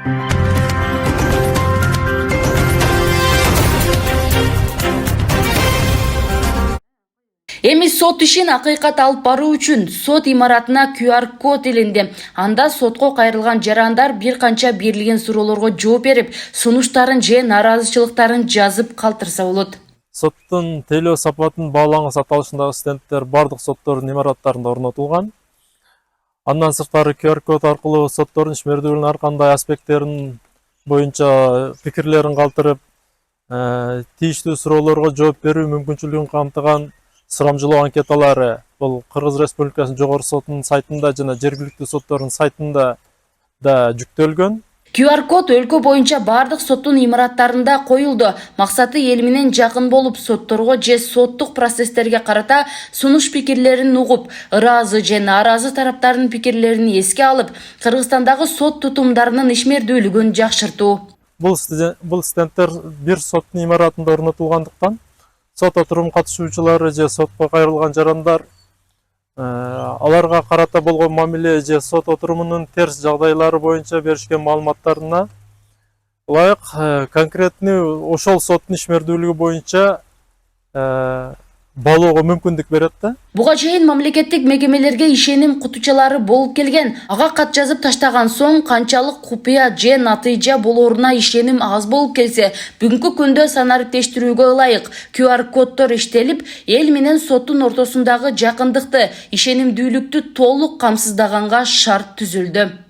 Эми сот ишин акыйкат алып баруу үчүн сот имаратына QR код илинди. Анда сотко кайрылган жарандар бир канча берилген суроолорго жооп берип, сунуштарын же нааразычылыктарын жазып калтырса болот. Соттун тейлөө сапатын бааланган саталышындагы стендтер бардык соттордун имараттарында орнотулган. Андан сырткары QR код аркылуу соттордун ишмердүүлүгүнүн ар кандай аспекттерин боюнча пикирлерин калтырып, тийиштүү суроолорго жооп берүү мүмкүнчүлүгүн камтыган сурамжылоо анкеталары бул Кыргыз Республикасынын жогорку сотунун сайтында жана жергиликтүү соттордун сайтында да жүктөлгөн. QR код өлкө боюнча бардык соттун имараттарында коюлду. Максаты эл менен жакын болуп, сотторго же соттук процесстерге карата сунуш пикирлерин угуп, ыраазы же нааразы тараптардын пикирлерин эске алып, Кыргызстандагы сот тутумдарынын ишмердүүлүгүн жакшыртуу. Бул стендтер бир соттун имаратында орнотулгандыктан сот отурум катышуучулары же сотко кайрылган жарандар аларга карата болгон мамиле же сот отурумунун терс жагдайлары боюнча беришкен маалыматтарына ылайык конкретный ошол соттун ишмердүүлүгү боюнча баалоого мүмкүндүк берет да. Буга чейин мамлекеттик мекемелерге ишеним кутучалары болуп келген. Ага кат жазып таштаган соң канчалык купуя же натыйжа болоруна ишеним аз болуп келсе, бүгүнкү күндө санариптештирүүгө ылайык QR коддор иштелип, эл менен соттун ортосундагы жакындыкты, ишенимдүүлүктү толук камсыздаганга шарт түзүлдү.